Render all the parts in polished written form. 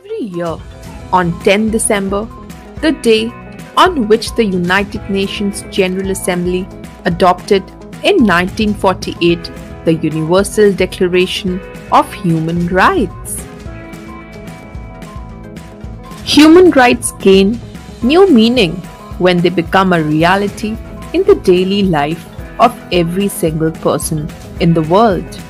Every year, on 10 December, the day on which the United Nations General Assembly adopted in 1948 the Universal Declaration of Human Rights. Human rights gain new meaning when they become a reality in the daily life of every single person in the world.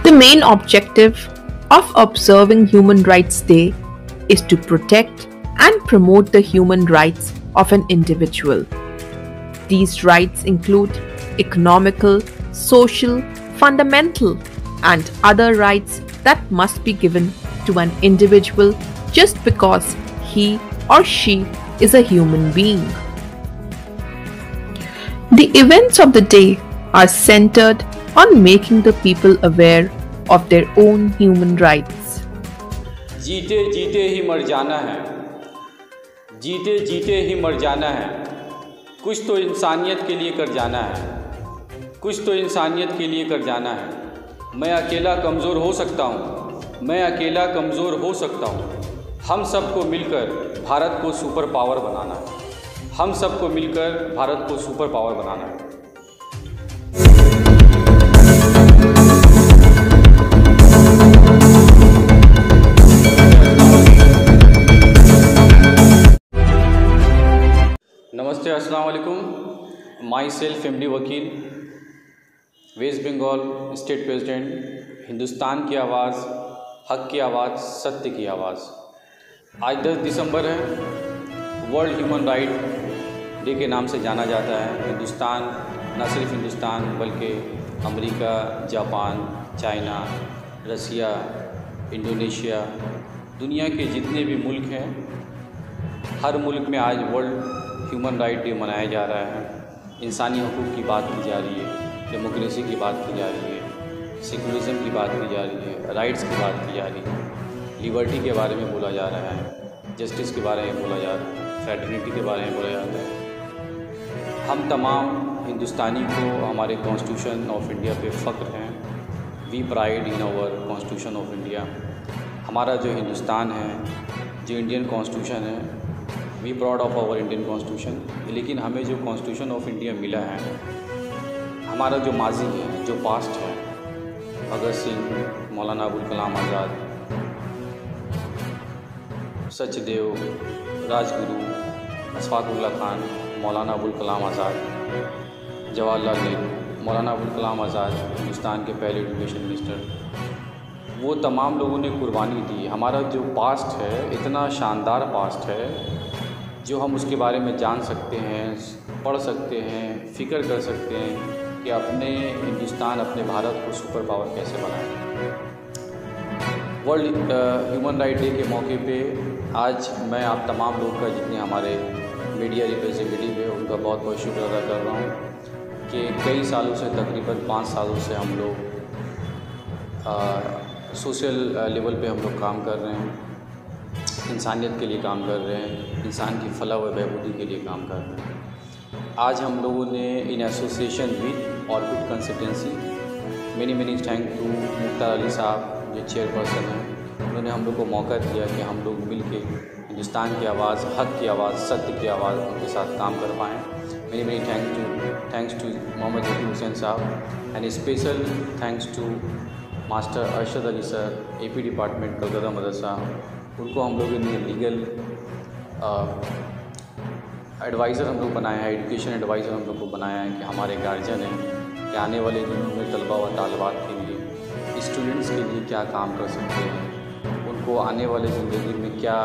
The main objective of observing Human Rights Day is to protect and promote the human rights of an individual. These rights include economical, social, fundamental, and other rights that must be given to an individual just because he or she is a human being. The events of the day are centered on making the people aware of their own human rights. जीते जीते ही मर जाना है, जीते जीते ही मर जाना है, कुछ तो इंसानियत के लिए कर जाना है, कुछ तो इंसानियत के लिए कर जाना है। मैं अकेला कमज़ोर हो सकता हूँ, मैं अकेला कमज़ोर हो सकता हूँ। हम सबको मिलकर भारत को सुपर पावर बनाना है, हम सबको मिलकर भारत को सुपर पावर बनाना है। नमस्ते, अस्सलाम वालेकुम। Myself MD Vakil, West Bengal state president, Hindustan की आवाज़, हक की आवाज़, सत्य की आवाज़। आज 10 दिसंबर है, वर्ल्ड ह्यूमन राइट डे के नाम से जाना जाता है। हिंदुस्तान, न सिर्फ हिंदुस्तान बल्कि अमेरिका, जापान, चाइना, रसिया, इंडोनेशिया, दुनिया के जितने भी मुल्क हैं, हर मुल्क में आज वर्ल्ड ह्यूमन राइट डे मनाया जा रहा है। इंसानी हकूक़ की बात की जा रही है, डेमोक्रेसी की बात की जा रही है, सेकुलरिज्म की बात की जा रही है, राइट्स की बात की जा रही है, लिबर्टी के बारे में बोला जा रहा है, जस्टिस के बारे में बोला जा रहा है, फ्रेटर्निटी के बारे में बोला जा रहा है। हम तमाम हिंदुस्तानी को हमारे कॉन्स्टिट्यूशन ऑफ इंडिया पे फ़ख्र हैं। We pride in our constitution of India. हमारा जो हिंदुस्तान है, जो इंडियन कॉन्स्टिट्यूशन है, we proud of our Indian constitution. लेकिन हमें जो कॉन्स्टिट्यूशन ऑफ इंडिया मिला है, हमारा जो माजी है, जो पास्ट है, भगत सिंह, मौलाना अबुल कलाम आज़ाद, सचदेव, राजगुरु, अशफाक़ुल्लाह खान, मौलाना अबुल कलाम आज़ाद, जवाहरलाल नेहरू, मौलाना अबुल कलाम आज़ाद, हिंदुस्तान के पहले एजुकेशन मिनिस्टर, वो तमाम लोगों ने कुर्बानी दी। हमारा जो पास्ट है, इतना शानदार पास्ट है जो हम उसके बारे में जान सकते हैं, पढ़ सकते हैं, फ़िक्र कर सकते हैं कि अपने हिंदुस्तान, अपने भारत को सुपर पावर कैसे बनाएं। वर्ल्ड ह्यूमन राइट डे के मौके पे आज मैं आप तमाम लोग का, जितने हमारे मीडिया रिप्रेजेंटेटिव है, उनका बहुत बहुत शुक्र अदा कर रहा हूँ कि कई सालों से, तकरीबन 5 सालों से हम लोग सोशल लेवल पे हम लोग काम कर रहे हैं, इंसानियत के लिए काम कर रहे हैं, इंसान की फलाह व बहबूदी के लिए काम कर रहे हैं। आज हम लोगों ने in association with Orbit consultancy, many thank to Mukhtar Ali साहब जो चेयरपर्सन हैं, उन्होंने हम लोग को मौका दिया कि हम लोग मिल के हिंदुस्तान की आवाज़, हक की आवाज़, सत्य की आवाज़ उनके साथ काम कर पाएँ। Many thanks to Mohammad Zakir Hussain Sahab and special thanks to master Arshad Ali sir, AP department Calcutta Madrasa. उनको हम लोगों ने लीगल एडवाइज़र हम लोग बनाया है, एजुकेशन एडवाइज़र हम लोग को बनाया है कि हमारे गार्जियन हैं कि आने वाले दिनों में तलबा व तालिबात के लिए, स्टूडेंट्स के लिए क्या काम कर सकते हैं, उनको आने वाले ज़िंदगी में क्या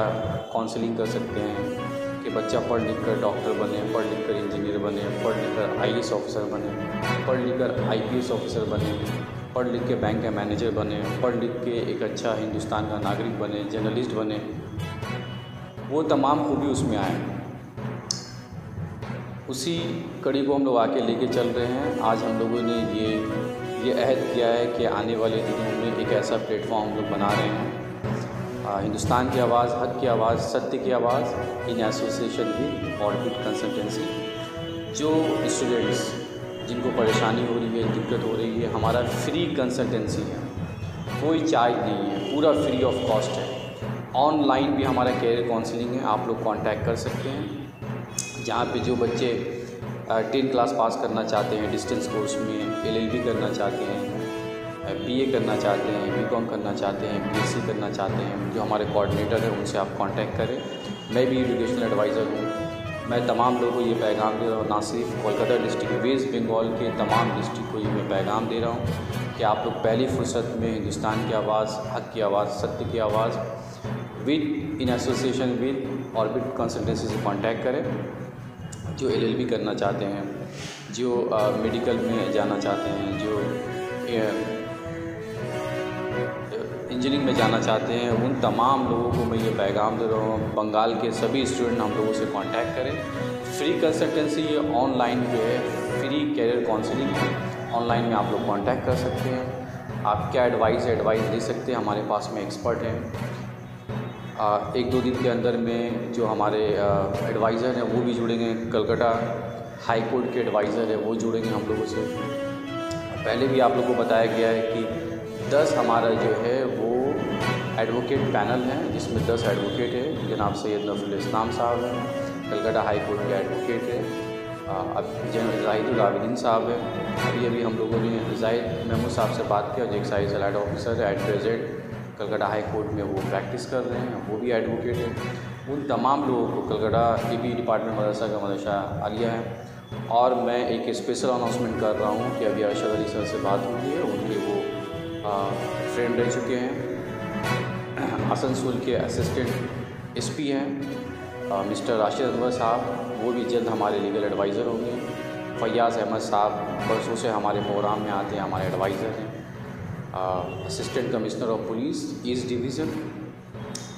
काउंसलिंग कर सकते हैं कि बच्चा पढ़ लिख कर डॉक्टर बने, पढ़ लिख कर इंजीनियर बने, पढ़ लिख कर IAS ऑफिसर बने, पढ़ लिख कर IPS ऑफिसर बने, पढ़ लिख के बैंक का मैनेजर बने, पढ़ लिख के एक अच्छा हिंदुस्तान का नागरिक बने, जर्नलिस्ट बने। वो तमाम खूबी उसमें आए। उसी कड़ी को हम लोग आके लेके चल रहे हैं। आज हम लोगों ने ये अहद किया है कि आने वाले दिनों में एक ऐसा प्लेटफॉर्म हम लोग बना रहे हैं, हिंदुस्तान की आवाज़, हक की आवाज़, सत्य की आवाज़, इन एसोसिएशन विद ऑर्बिट कंसल्टेंसी। जो स्टूडेंट्स जिनको परेशानी हो रही है, दिक्कत हो रही है, हमारा फ्री कंसल्टेंसी है। कोई चार्ज नहीं है, पूरा फ्री ऑफ कॉस्ट है। ऑनलाइन भी हमारा कैरियर काउंसलिंग है, आप लोग कांटेक्ट कर सकते हैं। जहाँ पे जो बच्चे 10 क्लास पास करना चाहते हैं डिस्टेंस कोर्स में, LLB करना चाहते हैं, BA करना चाहते हैं, BCom करना चाहते हैं, BSc करना चाहते हैं, जो हमारे कोऑर्डिनेटर हैं उनसे आप कांटेक्ट करें। मैं भी एजुकेशनल एडवाइज़र हूँ। मैं तमाम लोगों को ये पैगाम दे रहा हूँ, ना सिर्फ कोलकाता डिस्ट्रिक्ट, वेस्ट बंगाल के तमाम डिस्ट्रिक्ट को ये मैं पैगाम दे रहा हूँ कि आप लोग पहली फुर्सत में हिंदुस्तान की आवाज़, हक़ की आवाज़, सत्य की आवाज़ with in association with Orbit consultancy से कांटेक्ट करें। जो LLB करना चाहते हैं, जो मेडिकल में जाना चाहते हैं, जो इंजीनियरिंग में जाना चाहते हैं, उन तमाम लोगों को मैं ये पैगाम दे रहा हूँ। बंगाल के सभी स्टूडेंट हम लोगों से कांटेक्ट करें। फ्री कंसल्टेंसी, ये ऑनलाइन जो है फ्री कैरियर काउंसलिंग है, ऑनलाइन में आप लोग कांटेक्ट कर सकते हैं। आप क्या एडवाइस दे सकते हैं, हमारे पास में एक्सपर्ट हैं। 1-2 दिन के अंदर में जो हमारे एडवाइज़र हैं वो भी जुड़ेंगे। कलकत्ता हाई कोर्ट के एडवाइज़र है वो जुड़ेंगे हम लोगों से। पहले भी आप लोगों को बताया गया है कि 10 हमारा जो है वो एडवोकेट पैनल है, जिसमें 10 एडवोकेट है। जनाब सैयद नफरुल इस्लाम साहब हैं, कलकत्ता हाई कोर्ट के एडवोकेट है। अब जनरल जाहिदुल आबिदीन साहब है। अभी हम लोगों ने जाहिद महमूद साहब से बात किया, जो एक्साइज अलर्ट ऑफिसर है, at present Calcutta high court में वो प्रैक्टिस कर रहे हैं, वो भी एडवोकेट है। उन तमाम लोगों को कलकत्ता APE डिपार्टमेंट मदरसा का मदरसा आलिया है। और मैं एक स्पेशल अनाउंसमेंट कर रहा हूँ कि अभी अरशद अली सर से बात हुई है, उनके वो फ्रेंड रह चुके हैं। आसनसोल के असिस्टेंट SP हैं मिस्टर राशिद अनवर साहब, वो भी जल्द हमारे लीगल एडवाइज़र होंगे। फैयाज़ अहमद साहब बरसों से हमारे प्रोग्राम में आते हैं, हमारे एडवाइज़र हैं। Assistant commissioner of police east division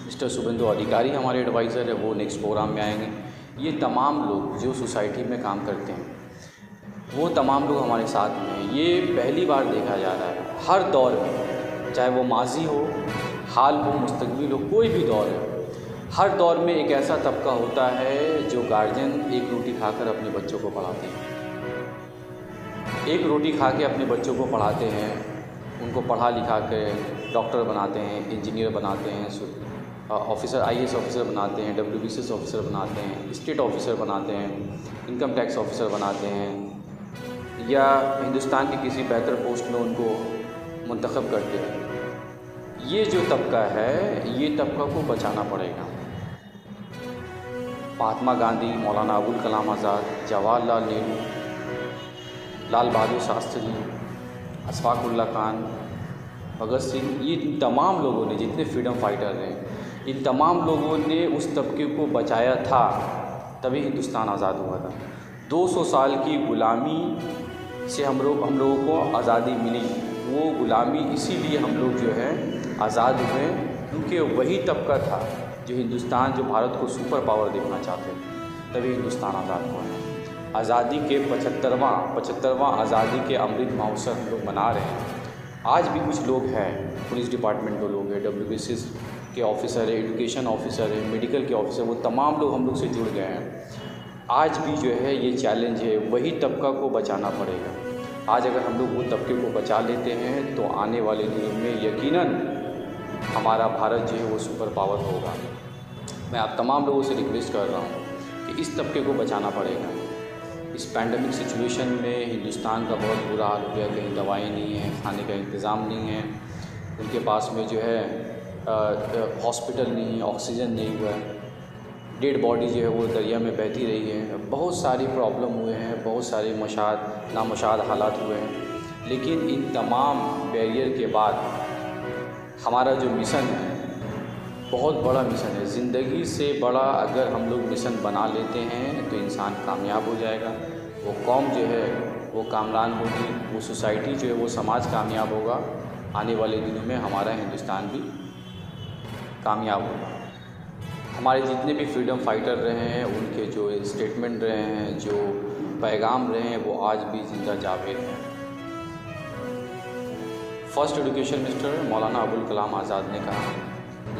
mister Shubhendu Adhikari हमारे एडवाइज़र है, वो नेक्स्ट प्रोग्राम में आएंगे। ये तमाम लोग जो सोसाइटी में काम करते हैं, वो तमाम लोग हमारे साथ में हैं। ये पहली बार देखा जा रहा है हर दौर में, चाहे वो माजी हो, हाल हो, मुस्तकबिल हो, कोई भी दौर है, हर दौर में एक ऐसा तबका होता है जो गार्जियन एक रोटी खाकर अपने बच्चों को पढ़ाते हैं। एक रोटी खा के अपने बच्चों को पढ़ाते हैं, उनको पढ़ा लिखा के डॉक्टर बनाते हैं, इंजीनियर बनाते हैं, ऑफिसर IAS ऑफिसर बनाते हैं, WBCS ऑफिसर बनाते हैं, स्टेट ऑफिसर बनाते हैं, इनकम टैक्स ऑफिसर बनाते हैं, या हिंदुस्तान की किसी बेहतर पोस्ट में उनको मुंतखब करते हैं। ये जो तबका है, ये तबका को बचाना पड़ेगा। महात्मा गांधी, मौलाना अबुल कलाम आज़ाद, जवाहरलाल नेहरू, लाल बहादुर शास्त्री, अशफाकुल्ला खान, भगत सिंह, ये तमाम लोगों ने, जितने फ्रीडम फाइटर हैं, इन तमाम लोगों ने उस तबके को बचाया था, तभी हिंदुस्तान आज़ाद हुआ था। 200 साल की ग़ुलामी से हम लोगों को आज़ादी मिली। वो ग़ुलामी इसीलिए हम लोग जो है आज़ाद हुए, क्योंकि वही तबका था जो हिंदुस्तान, जो भारत को सुपर पावर देखना चाहते थे, तभी हिंदुस्तान आज़ाद हुआ है। आज़ादी के 75वां आज़ादी के अमृत महोत्सव हम लोग मना रहे हैं। आज भी कुछ लोग हैं, पुलिस डिपार्टमेंट के लोग हैं, WBCS के ऑफिसर है, एजुकेशन ऑफिसर है, मेडिकल के ऑफिसर, वो तमाम लोग हम लोग से जुड़ गए हैं। आज भी जो है ये चैलेंज है, वही तबका को बचाना पड़ेगा। आज अगर हम लोग वो तबके को बचा लेते हैं तो आने वाले दिनों में यकीनन हमारा भारत जो है वो सुपर पावर होगा। मैं आप तमाम लोगों से रिक्वेस्ट कर रहा हूँ कि इस तबके को बचाना पड़ेगा। इस पैंडमिक सिचुएशन में हिंदुस्तान का बहुत बुरा हाल हो गया, कहीं दवाएं नहीं हैं, खाने का इंतज़ाम नहीं है, उनके पास में जो है हॉस्पिटल नहीं है, ऑक्सीजन नहीं हुआ है, डेड बॉडी जो है वो दरिया में बहती रही है, बहुत सारी प्रॉब्लम हुए हैं, बहुत सारे नामुशाद हालात हुए हैं। लेकिन इन तमाम बैरियर के बाद हमारा जो मिशन है, बहुत बड़ा मिशन है, ज़िंदगी से बड़ा अगर हम लोग मिशन बना लेते हैं तो इंसान कामयाब हो जाएगा, वो कौम जो है वो कामयाब होगी, वो सोसाइटी जो है वो समाज कामयाब होगा। आने वाले दिनों में हमारा हिंदुस्तान भी कामयाब होगा। हमारे जितने भी फ्रीडम फाइटर रहे हैं, उनके जो स्टेटमेंट रहे हैं, जो पैगाम रहे हैं, वो आज भी जिंदा जावेद हैं। First education minister Maulana Abul Kalam Azad ने कहा,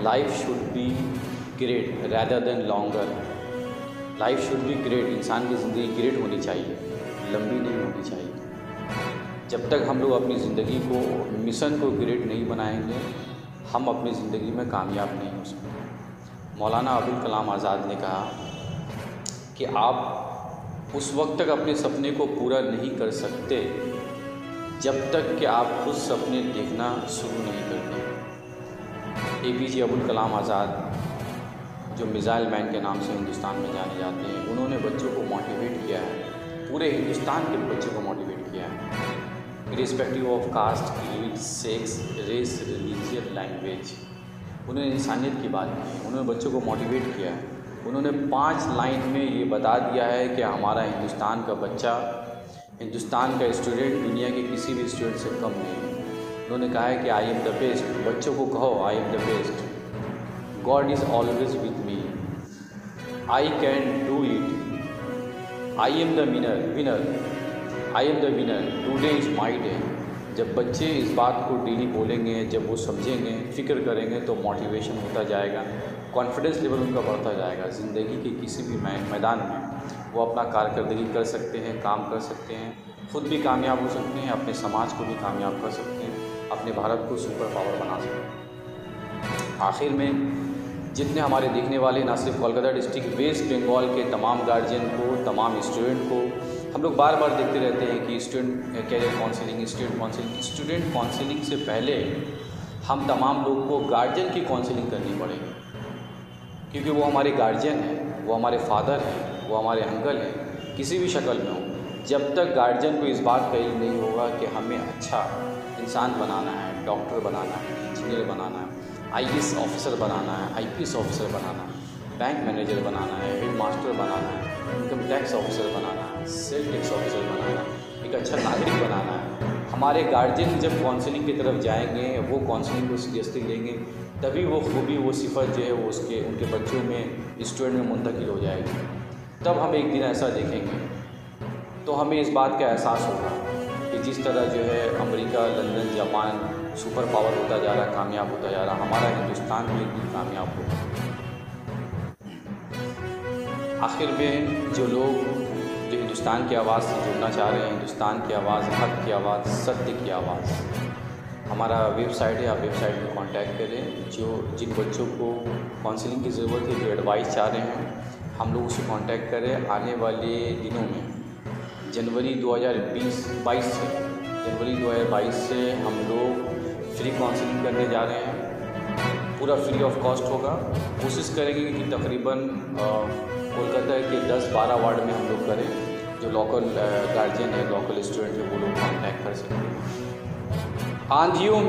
life should be great rather than longer. Life should be great, इंसान की ज़िंदगी ग्रेट होनी चाहिए, लंबी नहीं होनी चाहिए। जब तक हम लोग अपनी ज़िंदगी को, मिशन को ग्रेट नहीं बनाएंगे, हम अपनी ज़िंदगी में कामयाब नहीं हो सकते। मौलाना अबुल कलाम आज़ाद ने कहा कि आप उस वक्त तक अपने सपने को पूरा नहीं कर सकते जब तक कि आप खुद सपने देखना शुरू नहीं करते। APJ अबुल कलाम आज़ाद, जो मिज़ाइल मैन के नाम से हिंदुस्तान में जाने जाते हैं, उन्होंने बच्चों को मोटिवेट किया है, पूरे हिंदुस्तान के बच्चों को मोटिवेट किया है, irrespective of caste, creed, sex, race, religion, language. उन्होंने इंसानियत की बात की, उन्होंने बच्चों को मोटिवेट किया है। उन्होंने 5 लाइन में ये बता दिया है कि हमारा हिंदुस्तान का बच्चा, हिंदुस्तान का स्टूडेंट दुनिया के किसी भी स्टूडेंट से कम नहीं है। उन्होंने कहा है कि आई एम द बेस्ट। बच्चों को कहो I am the best, God is always with me, I can do it, I am the winner, I am the winner, today is my day. जब बच्चे इस बात को डेली बोलेंगे, जब वो समझेंगे, फ़िक्र करेंगे, तो मोटिवेशन होता जाएगा, कॉन्फिडेंस लेवल उनका बढ़ता जाएगा। ज़िंदगी के किसी भी मैदान में वो अपना कारकर्दगी कर सकते हैं, काम कर सकते हैं, खुद भी कामयाब हो सकते हैं, अपने समाज को भी कामयाब कर सकते हैं, अपने भारत को सुपर पावर बना सकते हैं। आखिर में जितने हमारे देखने वाले, ना सिर्फ कोलकाता डिस्ट्रिक्ट, वेस्ट बंगाल के तमाम गार्जियन को, तमाम स्टूडेंट को, हम लोग बार बार देखते रहते हैं कि student career counselling, student counselling से पहले हम तमाम लोग को गार्जियन की काउंसलिंग करनी पड़ेगी, क्योंकि वो हमारे गार्जियन हैं, वो हमारे फादर हैं, वो हमारे अंकल हैं, किसी भी शक्ल में हो। जब तक गार्जियन को इस बात का इल्म नहीं होगा कि हमें अच्छा इंसान बनाना है, डॉक्टर बनाना है, इंजीनियर बनाना है, IAS ऑफिसर बनाना है, IPS ऑफिसर बनाना है, बैंक मैनेजर बनाना है, हेड मास्टर बनाना है, इनकम टैक्स ऑफिसर बनाना है, सेल टैक्स ऑफिसर बनाना है, एक अच्छा नागरिक बनाना है, हमारे गार्जियन जब काउंसलिंग की तरफ जाएंगे, वो काउंसलिंग को सीरियसली लेंगे, तभी वो खूबी, वो सिफत जो है वो उनके बच्चों में, स्टूडेंट में मुंतकिल हो जाएगी। तब हम एक दिन ऐसा देखेंगे तो हमें इस बात का एहसास होगा कि जिस तरह जो है America, London, Japan super power होता जा रहा, कामयाब होता जा रहा, हमारा हिंदुस्तान भी एक दिन कामयाब होगा। आखिर में जो लोग जो हिंदुस्तान की आवाज़ से जुड़ना चाह रहे हैं, हिंदुस्तान की आवाज़, हक की आवाज़, सत्य की आवाज़, हमारा वेबसाइट है, आप वेबसाइट में कांटेक्ट करें। जिन बच्चों को काउंसलिंग की ज़रूरत है, जो एडवाइस चाह रहे हैं, हम लोग उससे कांटेक्ट करें। आने वाले दिनों में जनवरी 2022 से हम लोग फ्री काउंसलिंग करने जा रहे हैं, पूरा फ्री ऑफ कॉस्ट होगा। कोशिश करेंगे कि तकरीबन कोलकाता के 10-12 वार्ड में हम लोग करें। जो लोकल गार्जियन है, लोकल स्टूडेंट है, वो लोग कांटेक्ट कर सकें। आंधियों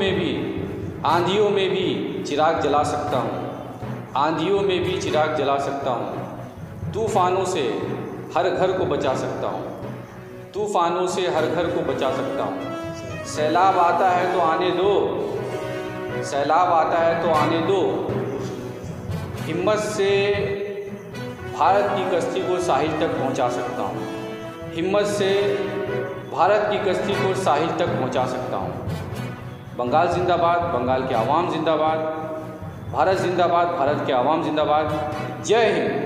में भी चिराग जला सकता हूँ, आंधियों में भी चिराग जला सकता हूँ, तूफ़ानों से हर घर को बचा सकता हूँ, तूफ़ानों से हर घर को बचा सकता हूँ। सैलाब आता है तो आने दो, सैलाब आता है तो आने दो, हिम्मत से भारत की कश्ती को साहिल तक पहुँचा सकता हूँ, हिम्मत से भारत की कश्ती को साहिल तक पहुँचा सकता हूँ। बंगाल जिंदाबाद, बंगाल के आवाम जिंदाबाद, भारत जिंदाबाद, भारत के आवाम जिंदाबाद। जय हिंद।